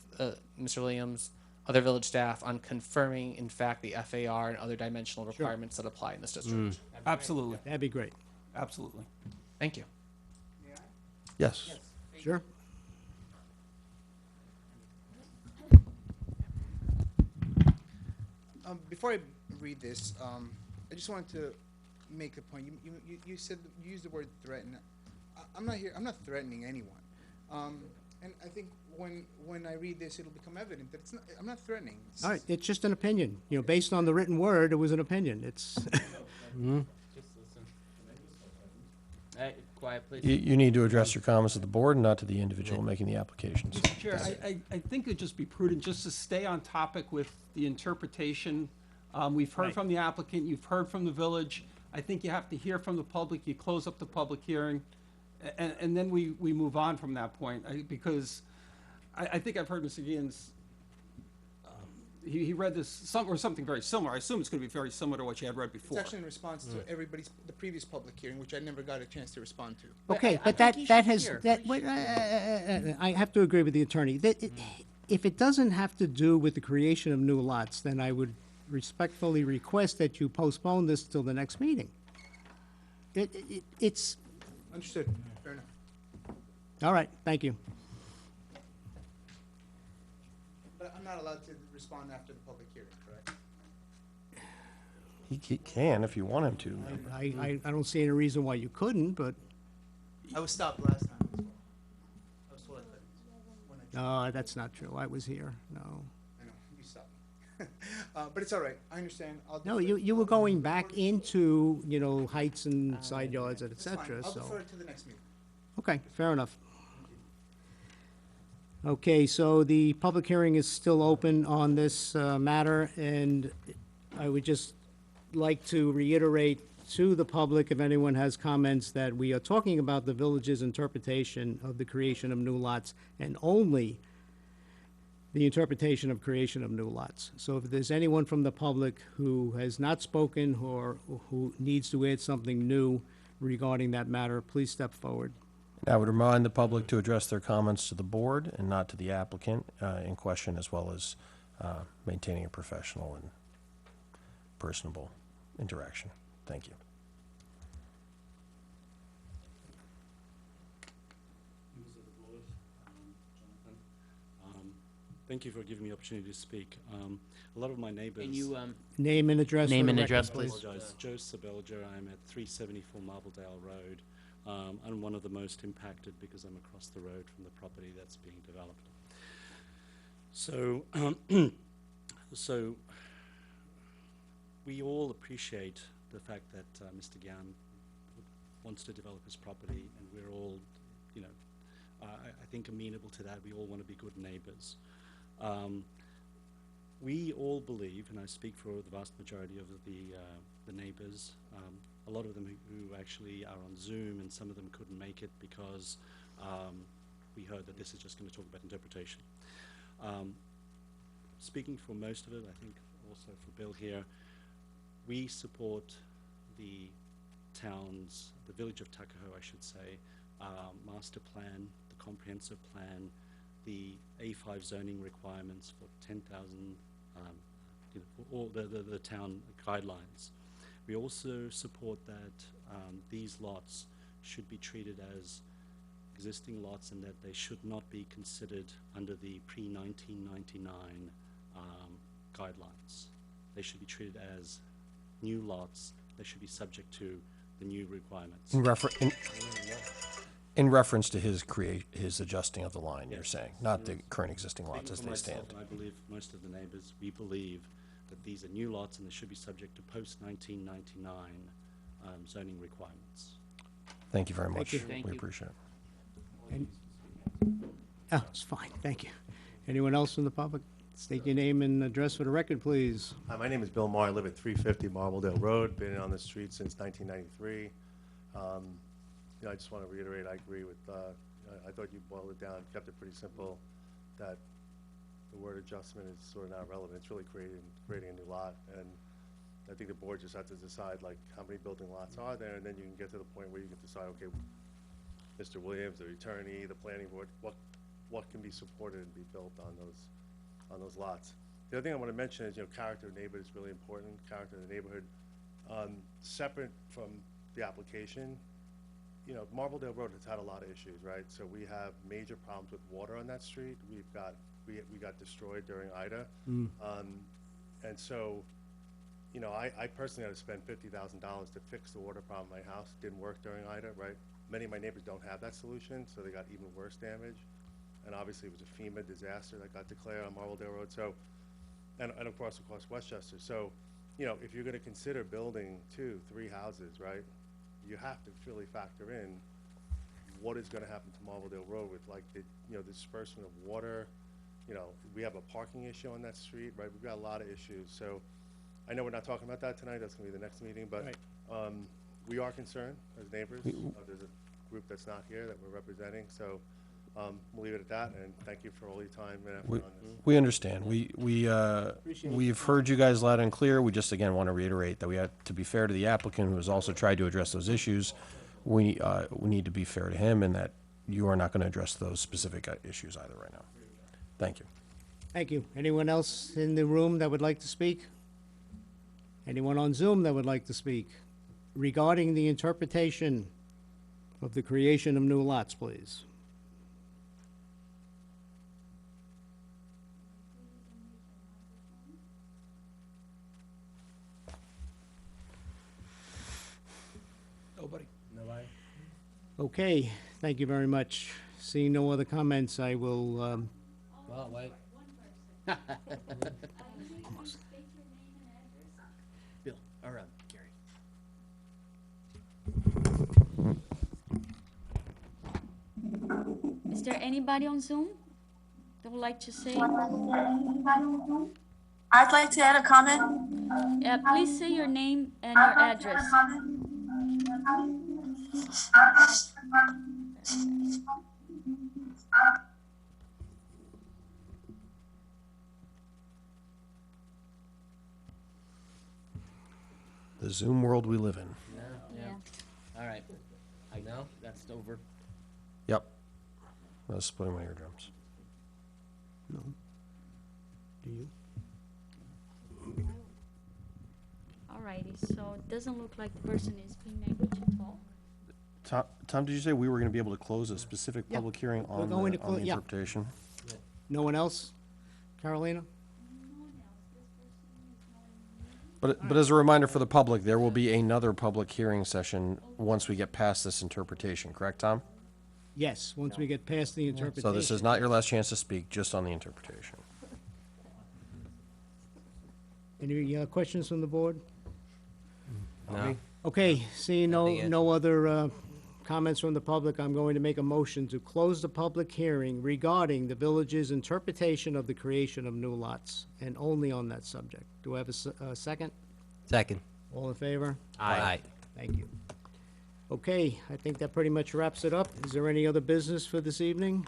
Mr. Williams, other village staff, on confirming, in fact, the FAR and other dimensional requirements that apply in this district. Absolutely, that'd be great. absolutely. Thank you. Yes. Sure? Before I read this, I just wanted to make a point. You said, you used the word threaten. I'm not threatening anyone. And I think when I read this, it'll become evident that I'm not threatening. All right, it's just an opinion. Based on the written word, it was an opinion. It's, Quiet, please. You need to address your comments to the board, and not to the individual making the applications. Mr. Chair, I think it'd just be prudent just to stay on topic with the interpretation. We've heard Right. from the applicant, you've heard from the village. I think you have to hear from the public, you close up the public hearing, and then we move on from that point. Because I think I've heard Mr. Gian's, he read this, something very similar. I assume it's going to be very similar to what you had read It's before. actually in response to the previous public hearing, which I never got a chance to respond to. okay, but that has, wait, I have to agree with the attorney. If it doesn't have to do with the creation of new lots, then I would respectfully request that you postpone this till the next meeting. It's, Understood. All right, thank you. But I'm not allowed to respond after the public hearing, correct? He can if you want him to. I don't see any reason why you couldn't, but, I was stopped last time as well. I was told I couldn't when I no, that's not true. I was here, no. I know, you stopped me. But it's all right, I understand. I'll No, defer- you were going back into, you know, heights and side yards, et That's fine. cetera, I'll so. defer it to the next meeting. Okay, fair enough. Okay, so the public hearing is still open on this matter, and I would just like to reiterate to the public, if anyone has comments, that we are talking about the village's interpretation of the creation of new lots, and only the interpretation of creation of new lots. So if there's anyone from the public who has not spoken or who needs to add something new regarding that matter, please step forward. I would remind the public to address their comments to the board and not to the applicant in question, as well as maintaining a professional and personable interaction. Thank you. Members of the board, Jonathan, thank you for giving me the opportunity to speak. A lot of my neighbors. Can you, Name and address for Name the and record, address, I please. apologize. Joe Sabelja. I'm at 374 Marbledale Road. I'm one of the most impacted because I'm across the road from the property that's being developed. So, so we all appreciate the fact that Mr. Gan wants to develop his property, and we're all, you know, I think amenable to that. We all want to be good neighbors. We all believe, and I speak for the vast majority of the neighbors, a lot of them who actually are on Zoom, and some of them couldn't make it because we heard that this is just going to talk about interpretation. Speaking for most of it, I think also for Bill here, we support the town's, the village of Tuckahoe, I should say, master plan, the comprehensive plan, the A5 zoning requirements for 10,000, you know, for all the town guidelines. We also support that these lots should be treated as existing lots and that they should not be considered under the pre-1999 guidelines. They should be treated as new lots. They should be subject to the new requirements. In reference to his adjusting of the line, you're saying, not the current existing lots as Speaking they for myself, stand. and I believe most of the neighbors, we believe that these are new lots and they should be subject to post-1999 zoning requirements. Thank you very much. you. Thank We you. appreciate it. Oh, it's fine, thank you. Anyone else from the public? State your name and address for the record, please. Hi, my name is Bill Maher. I live at 350 Marbledale Road. Been on the street since 1993. You know, I just want to reiterate, I agree with, I thought you boiled it down, kept it pretty simple, that the word adjustment is sort of not relevant. It's really creating a new lot. And I think the board just has to decide, like, how many building lots are there, and then you can get to the point where you can decide, okay, Mr. Williams, the attorney, the planning board, what can be supported and be built on those lots. The other thing I want to mention is, you know, character of neighborhood is really important, character of the neighborhood. Separate from the application, you know, Marbledale Road has had a lot of issues, right? So we have major problems with water on that street. We got destroyed during Ida. And so, you know, I personally had to spend $50,000 to fix the water problem in my house. Didn't work during Ida, right? Many of my neighbors don't have that solution, so they got even worse damage. And obviously, it was a FEMA disaster that got declared on Marbledale Road. So, and across Westchester. So, you know, if you're going to consider building 2, 3 houses, right, you have to really factor in what is going to happen to Marbledale Road with, like, the, you know, the disbursement of water. You know, we have a parking issue on that street, right? We've got a lot of issues. So, I know we're not talking about that tonight. That's going to be the next meeting, but we are concerned as neighbors. There's a group that's not here that we're representing. So. We'll leave it at that, and thank you for all your time and effort on this. We understand. We've heard you guys loud and clear. We just, again, want to reiterate that we have to be fair to the applicant who has also tried to address those issues. We need to be fair to him, and that you are not going to address those specific issues either right now. Thank you. Thank you. Anyone else in the room that would like to speak? Anyone on Zoom that would like to speak? Regarding the interpretation of the creation of new lots, please. Okay, thank you very much. Seeing no other comments, I will, Well, wait. Bill, or Gary. Is there anybody on Zoom that would like to say? I'd like to add a comment. Please say your name and your address. The Zoom world we live in. Yeah. All right. I know, that's over. Yep. I was splitting my eardrums. no. Do you? Alrighty, so it doesn't look like the person is being able to talk. Tom, did you say we were gonna be able to close a specific Yeah, public hearing we're on going to the yeah. interpretation? No one else? Carolina? But as a reminder for the public, there will be another public hearing session once we get past this interpretation, correct, Tom? Yes, once we get past the interpretation. So this is not your last chance to speak, just on the interpretation. Any questions from the board? No. Okay, seeing Nothing yet. no other comments from the public, I'm going to make a motion to close the public hearing regarding the village's interpretation of the creation of new lots, and only on that subject. Do I have a second? Second. All in favor? Aye. Thank you. Okay, I think that pretty much wraps it up. Is there any other business for this evening?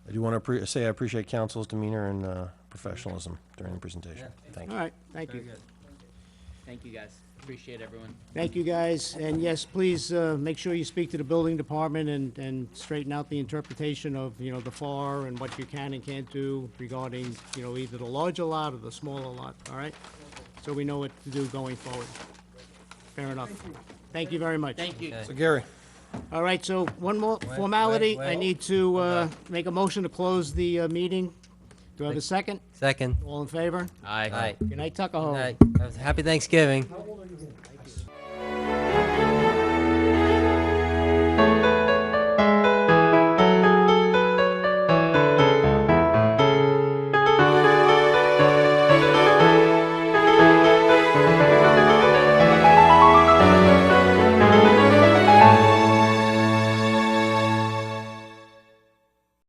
I do want to say I appreciate council's demeanor and professionalism during the presentation. Thank you. All right, thank you. Thank you, guys. Appreciate everyone. Thank you, guys. And yes, please, make sure you speak to the building department and straighten out the interpretation of, the FAR and what you can and can't do regarding, either the larger lot or the smaller lot, all right? So we know what to do going forward. Fair enough. Thank you very much. Thank you. So Gary, All right, so one more formality. I wait. need to make a motion to close the meeting. Do I have a second? Second. All in favor? Aye. Aye. Good night, Tuckahoe. Good night. Happy Thanksgiving.